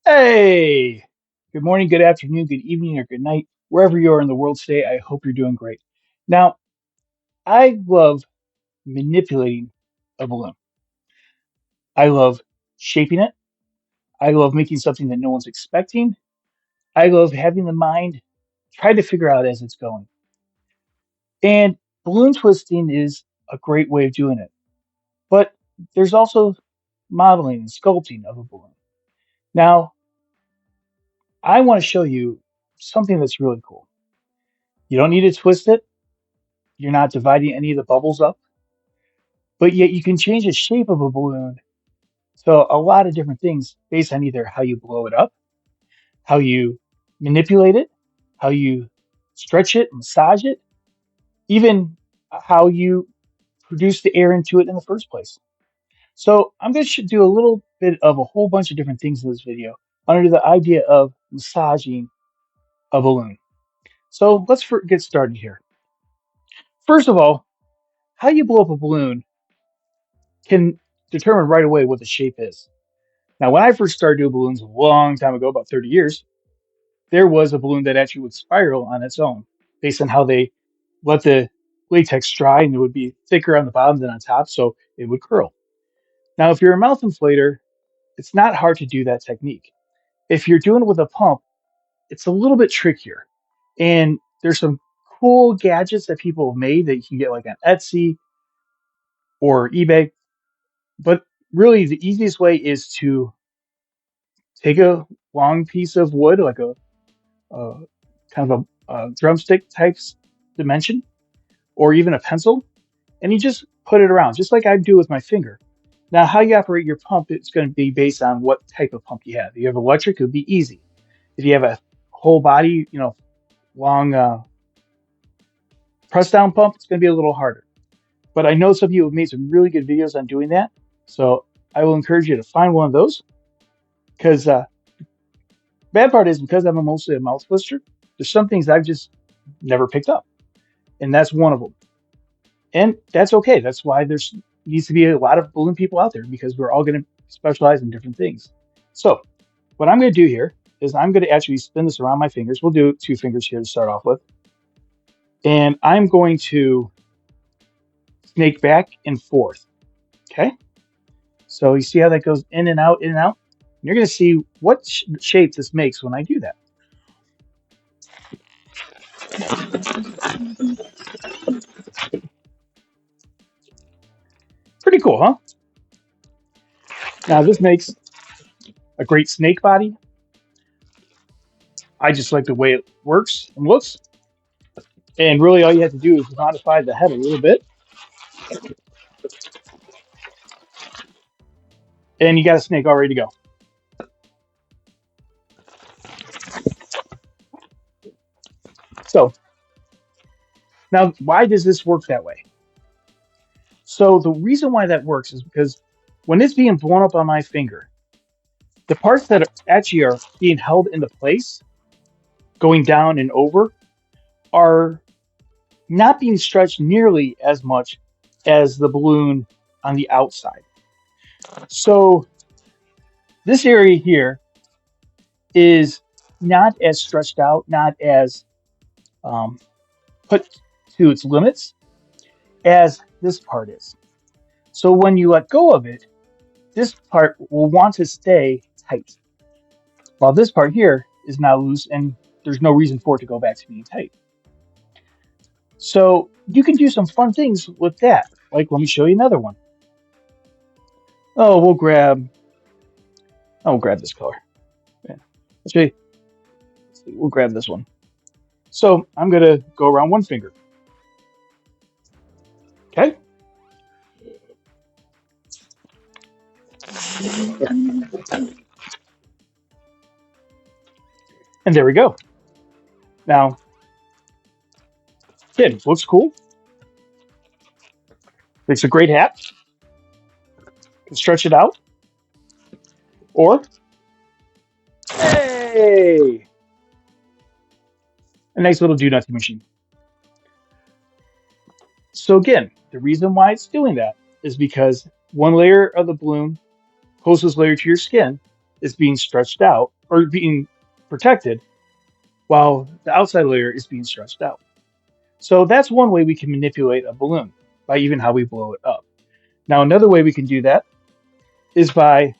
Hey, good morning, good afternoon, good evening, or good night, wherever you are in the world today. I hope you're doing great. Now, I love manipulating a balloon. I love shaping it. I love making something that no one's expecting. I love having the mind try to figure out as it's going. And balloon twisting is a great way of doing it. But there's also modeling and sculpting of a balloon. Now, I want to show you something that's really cool. You don't need to twist it. You're not dividing any of the bubbles up, but yet you can change the shape of a balloon to a lot of different things based on either how you blow it up, how you manipulate it, how you stretch it, massage it, even how you produce the air into it in the first place. So I'm going to do a little bit of a whole bunch of different things in this video under the idea of massaging a balloon. So get started here. First of all, how you blow up a balloon can determine right away what the shape is. Now, when I first started doing balloons a long time ago, about 30 years, there was a balloon that actually would spiral on its own based on how they let the latex dry and it would be thicker on the bottom than on top, so it would curl. Now, if you're a mouth inflator, it's not hard to do that technique. If you're doing it with a pump, it's a little bit trickier. And there's some cool gadgets that people have made that you can get like on Etsy or eBay. But really, the easiest way is to take a long piece of wood, like a kind of a drumstick type dimension, or even a pencil, and you just put it around, just like I do with my finger. Now, how you operate your pump, it's going to be based on what type of pump you have. If you have electric, it would be easy. If you have a whole body, long press down pump, it's going to be a little harder. But I know some of you have made some really good videos on doing that. So I will encourage you to find one of those because bad part is because I'm mostly a mouth twister, there's some things I've just never picked up. And that's one of them. And that's okay. That's why there's needs to be a lot of balloon people out there because we're all going to specialize in different things. So what I'm going to do here is I'm going to actually spin this around my fingers. We'll do two fingers here to start off with. And I'm going to snake back and forth. Okay. So you see how that goes in and out, in and out? And you're going to see what shape this makes when I do that. Pretty cool, huh? Now this makes a great snake body. I just like the way it works and looks. And really all you have to do is modify the head a little bit. And you got a snake all ready to go. So now why does this work that way? So the reason why that works is because when it's being blown up on my finger, the parts that actually are being held into place, going down and over, are not being stretched nearly as much as the balloon on the outside. So this area here is not as stretched out, not as um, put to its limits as this part is. So when you let go of it, this part will want to stay tight, while this part here is now loose and there's no reason for it to go back to being tight. So you can do some fun things with that. Like, let me show you another one. Oh, we'll grab this color. Yeah. Let's see, we'll grab this one. So I'm going to go around one finger. Okay. And there we go. Now, again, looks cool. Makes a great hat. Can stretch it out. Or, hey, a nice little do nothing machine. So again, the reason why it's doing that is because one layer of the balloon, closest layer to your skin, is being stretched out or being protected while the outside layer is being stretched out. So that's one way we can manipulate a balloon by even how we blow it up. Now, another way we can do that is by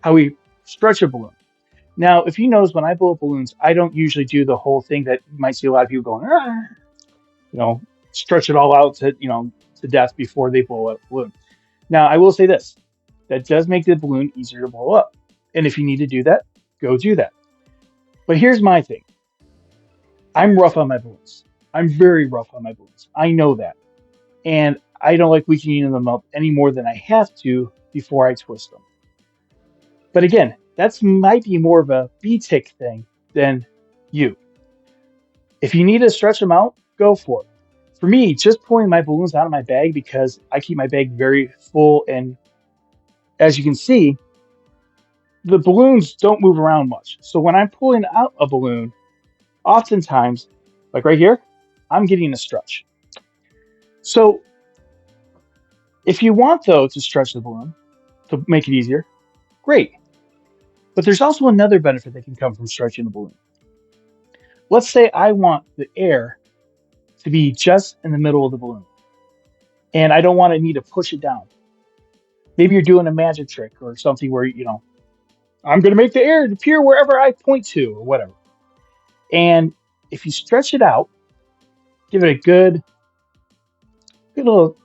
how we stretch a balloon. Now, if you notice when I blow up balloons, I don't usually do the whole thing that you might see a lot of people going, "Ah," you know, stretch it all out to, to death before they blow up a balloon. Now, I will say this, that does make the balloon easier to blow up. And if you need to do that, go do that. But here's my thing. I'm rough on my balloons. I'm very rough on my balloons. I know that. And I don't like weakening them up any more than I have to before I twist them. But again, that's might be more of a B-tick thing than you. If you need to stretch them out, go for it. For me, just pulling my balloons out of my bag because I keep my bag very full, and as you can see, the balloons don't move around much. So when I'm pulling out a balloon, oftentimes, like right here, I'm getting a stretch. So if you want though to stretch the balloon to make it easier, great. But there's also another benefit that can come from stretching the balloon. Let's say I want the air to be just in the middle of the balloon, and I don't want to need to push it down. Maybe you're doing a magic trick or something where, I'm going to make the air appear wherever I point to or whatever. And if you stretch it out, give it a good little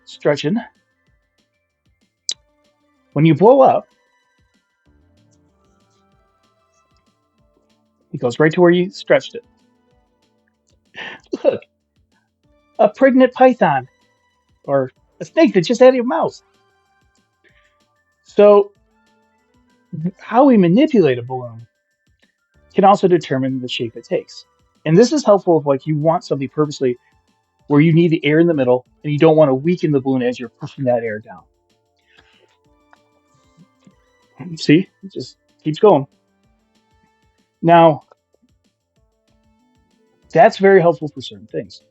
stretching. When you blow up, it goes right to where you stretched it. Look, a pregnant python or a snake that just had your mouth. So, how we manipulate a balloon can also determine the shape it takes. And this is helpful if like you want something purposely where you need the air in the middle and you don't want to weaken the balloon as you're pushing that air down. See, it just keeps going. Now, that's very helpful for certain things.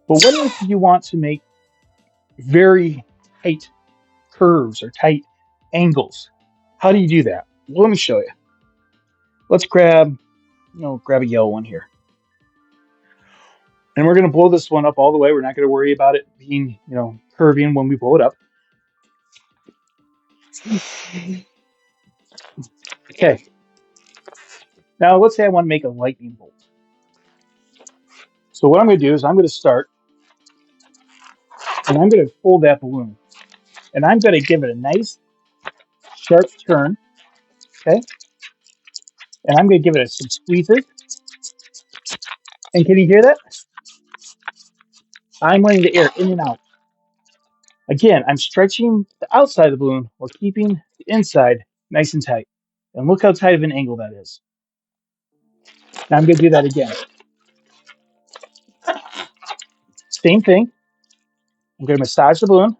But what if you want to make very tight curves or tight angles? How do you do that? Well, let me show you. Let's grab a yellow one here. And we're going to blow this one up all the way. We're not going to worry about it being, curving when we blow it up. Okay. Now, let's say I want to make a lightning bolt. So what I'm going to do is I'm going to start, and I'm going to hold that balloon. And I'm going to give it a nice, sharp turn. Okay. And I'm going to give it some squeezes. And can you hear that? I'm letting the air in and out. Again, I'm stretching the outside of the balloon while keeping the inside nice and tight. And look how tight of an angle that is. Now I'm going to do that again. Same thing. I'm going to massage the balloon.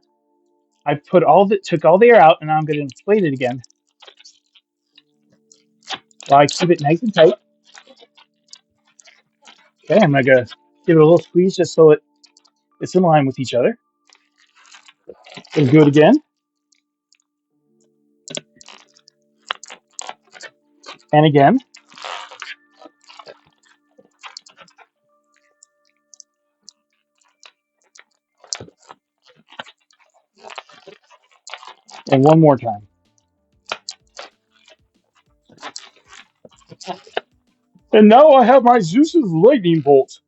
I took all the air out, and now I'm going to inflate it again while I keep it nice and tight. Okay, I'm going to give it a little squeeze just so it's in line with each other. Going to do it again. And again. And one more time. And now I have my Zeus's lightning bolt.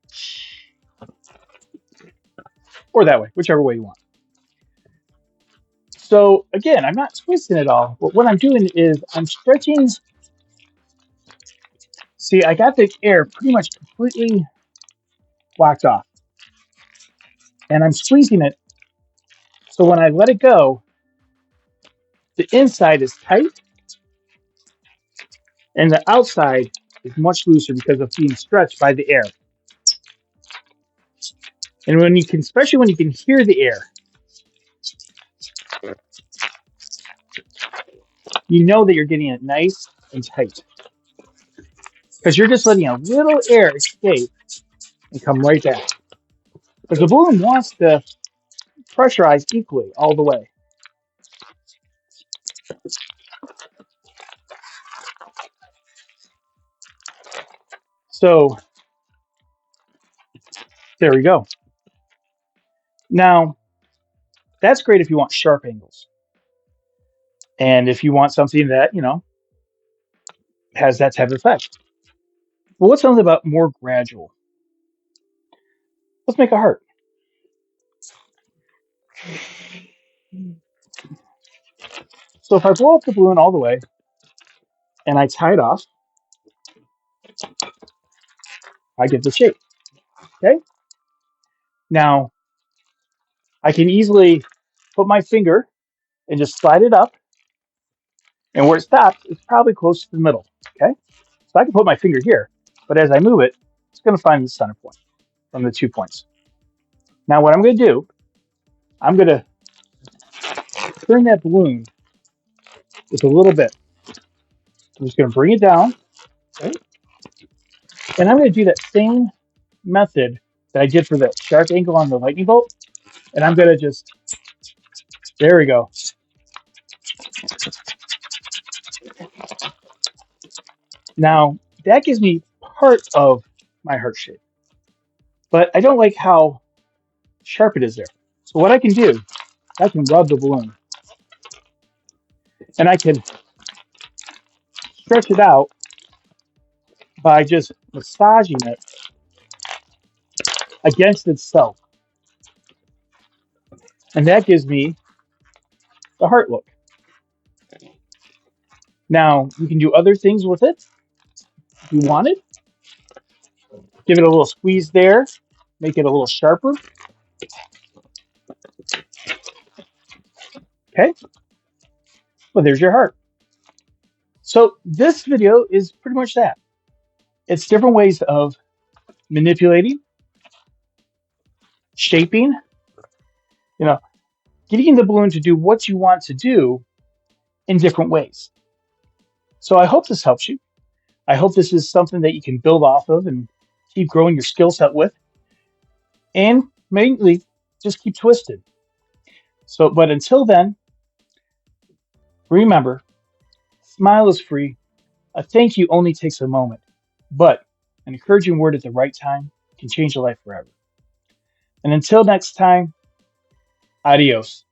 Or that way, whichever way you want. So again, I'm not twisting it all, but what I'm doing is I'm stretching. See, I got the air pretty much completely blocked off. And I'm squeezing it so when I let it go, the inside is tight and the outside is much looser because of being stretched by the air. And especially when you can hear the air, you know that you're getting it nice and tight. Because you're just letting a little air escape and come right back. Because the balloon wants to pressurize equally all the way. So there we go. Now, that's great if you want sharp angles. And if you want something that, has that type of effect. But what's something about more gradual? Let's make a heart. So if I blow up the balloon all the way and I tie it off, I get the shape. Okay. Now I can easily put my finger and just slide it up, and where it stops is probably close to the middle. Okay. So I can put my finger here, but as I move it, it's going to find the center point from the 2 points. Now what I'm going to do, I'm going to turn that balloon just a little bit. I'm just going to bring it down, okay? And I'm going to do that same method that I did for the sharp angle on the lightning bolt. And I'm going to just, there we go. Now, that gives me part of my heart shape, but I don't like how sharp it is there. So what I can do, I can rub the balloon and I can stretch it out by just massaging it against itself. And that gives me the heart look. Now, you can do other things with it if you want it. Give it a little squeeze there, make it a little sharper. Okay, well, there's your heart. So this video is pretty much that. It's different ways of manipulating, shaping, you know, getting the balloon to do what you want to do in different ways. So I hope this helps you. I hope this is something that you can build off of and keep growing your skill set with, and mainly just keep twisted. So, but until then, remember, smile is free. A thank you only takes a moment, but an encouraging word at the right time can change a life forever. And until next time, adios.